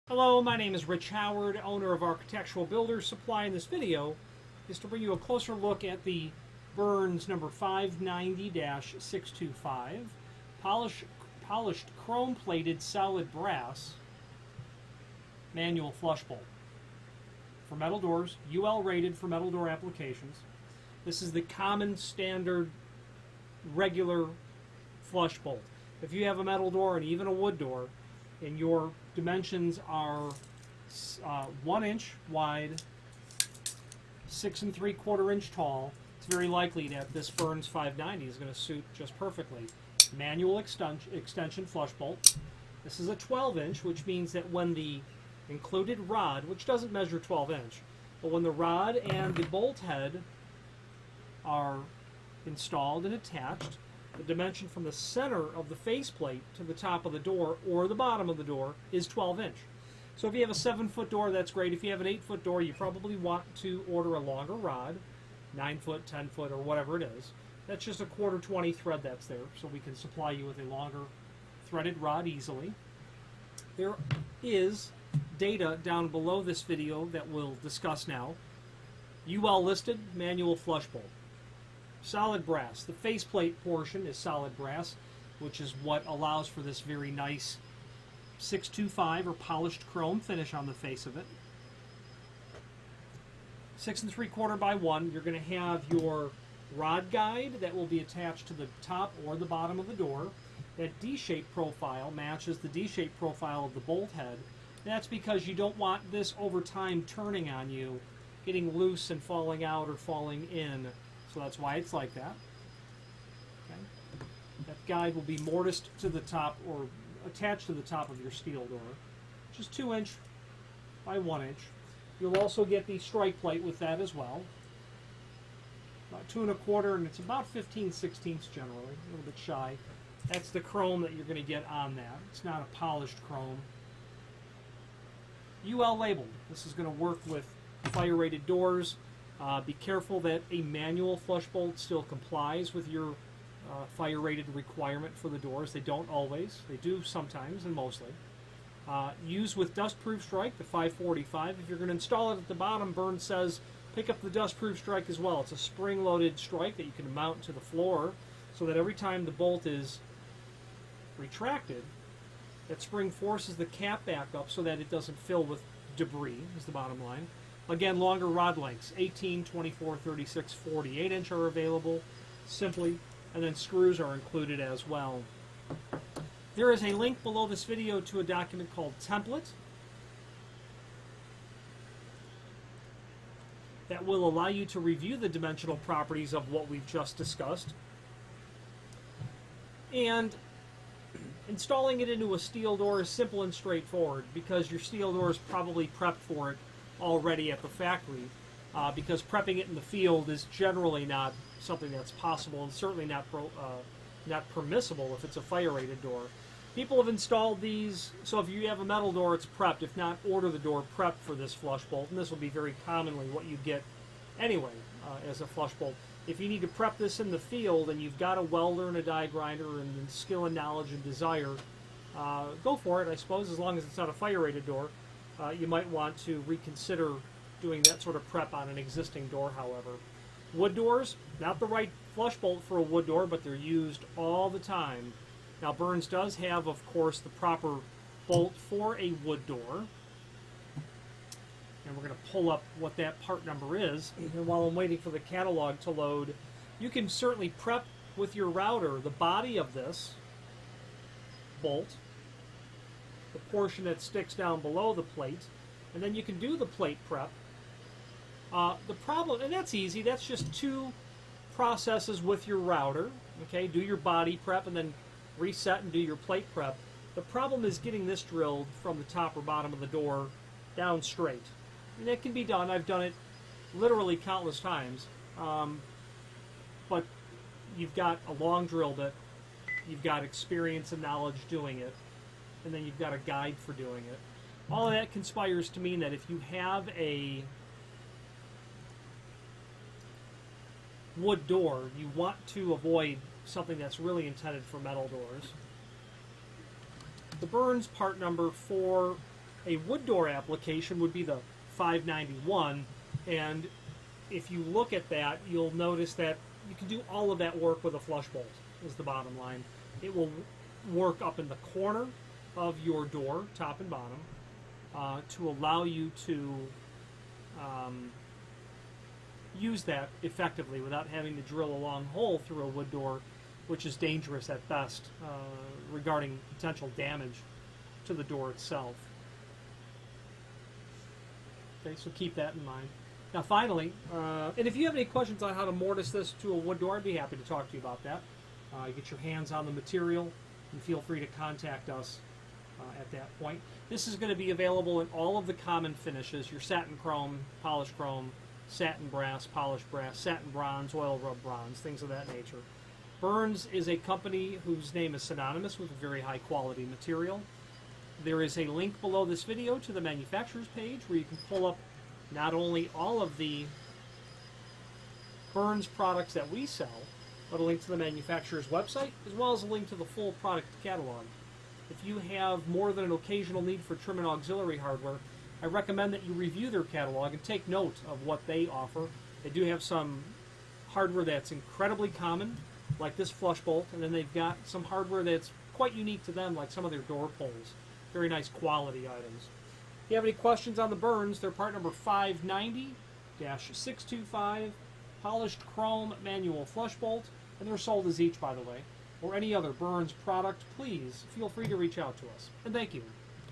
Hello, my name is Rich Howard, owner of Architectural Builders Supply. In this video is to bring you a closer look at the Burns number 590-625 polished chrome-plated solid brass manual flush bolt for metal doors, UL rated for metal door applications. This is the common standard regular flush bolt. If you have a metal door and even a wood door, and your dimensions are 1 inch wide, 6 3/4 inch tall, it's very likely that this Burns 590 is going to suit just perfectly. Manual extension flush bolt. This is a 12 inch, which means that when the included rod, which doesn't measure 12 inch, but when the rod and the bolt head are installed and attached, the dimension from the center of the faceplate to the top of the door or the bottom of the door is 12 inch. So if you have a 7-foot door, that's great. If you have an 8-foot door, you probably want to order a longer rod, 9 foot, 10 foot, or whatever it is. That's just a 1/4 thread that's there, so we can supply you with a longer threaded rod easily. There is data down below this video that we'll discuss now. UL listed manual flush bolt. Solid brass. The faceplate portion is solid brass, which is what allows for this very nice 625 or polished chrome finish on the face of it. 6 3/4 by 1. You're going to have your rod guide that will be attached to the top or the bottom of the door. That D-shaped profile matches the D-shaped profile of the bolt head. That's because you don't want this over time turning on you, getting loose and falling out or falling in. So that's why it's like that. Okay. That guide will be mortised to the top or attached to the top of your steel door, which is 2 inch by 1 inch. You'll also get the strike plate with that as well. About 2 1/4, and it's about 15/16 generally, a little bit shy. That's the chrome that you're going to get on that. It's not a polished chrome. UL labeled. This is going to work with fire rated doors. Be careful that a manual flush bolt still complies with your fire rated requirement for the doors. They don't always. They do sometimes and mostly. Use with dust-proof strike, the 545. If you're going to install it at the bottom, Burns says pick up the dust-proof strike as well. It's a spring-loaded strike that you can mount to the floor so that every time the bolt is retracted, that spring forces the cap back up so that it doesn't fill with debris, is the bottom line. Again, longer rod lengths, 18, 24, 36, 48 inch are available simply, and then screws are included as well. There is a link below this video to a document called Template that will allow you to review the dimensional properties of what we've just discussed. And installing it into a steel door is simple and straightforward because your steel door is probably prepped for it already at the factory, because prepping it in the field is generally not something that's possible and certainly not permissible if it's a fire-rated door. People have installed these, so if you have a metal door, it's prepped. If not, order the door prepped for this flush bolt, and this will be very commonly what you get anyway as a flush bolt. If you need to prep this in the field and you've got a welder and a die grinder and skill and knowledge and desire, go for it, I suppose, as long as it's not a fire-rated door. You might want to reconsider doing that sort of prep on an existing door, however. Wood doors, not the right flush bolt for a wood door, but they're used all the time. Now, Burns does have, of course, the proper bolt for a wood door. And we're going to pull up what that part number is. And while I'm waiting for the catalog to load, you can certainly prep with your router the body of this bolt, the portion that sticks down below the plate, and then you can do the plate prep. The problem, and that's easy, that's just 2 processes with your router. Okay, do your body prep and then reset and do your plate prep. The problem is getting this drilled from the top or bottom of the door down straight. And it can be done. I've done it literally countless times. But you've got a long drill bit, you've got experience and knowledge doing it, and then you've got a guide for doing it. All of that conspires to mean that if you have a wood door, you want to avoid something that's really intended for metal doors. The Burns part number for A wood door application would be the $591, and if you look at that, you'll notice that you can do all of that work with a flush bolt, is the bottom line. It will work up in the corner of your door, top and bottom, to allow you to use that effectively without having to drill a long hole through a wood door, which is dangerous at best regarding potential damage to the door itself. Okay, so keep that in mind. Now finally, and if you have any questions on how to mortise this to a wood door, I'd be happy to talk to you about that. Get your hands on the material and feel free to contact us at that point. This is going to be available in all of the common finishes, your satin chrome, polished chrome, satin brass, polished brass, satin bronze, oil rub bronze, things of that nature. Burns is a company whose name is synonymous with a very high quality material. There is a link below this video to the manufacturer's page where you can pull up not only all of the Burns products that we sell, but a link to the manufacturer's website, as well as a link to the full product catalog. If you have more than an occasional need for trim and auxiliary hardware, I recommend that you review their catalog and take note of what they offer. They do have some hardware that's incredibly common, like this flush bolt, and then they've got some hardware that's quite unique to them, like some of their door pulls. Very nice quality items. If you have any questions on the Burns, they're part number 590-625, polished chrome manual flush bolt, and they're sold as each, by the way, or any other Burns product. Please feel free to reach out to us. And thank you.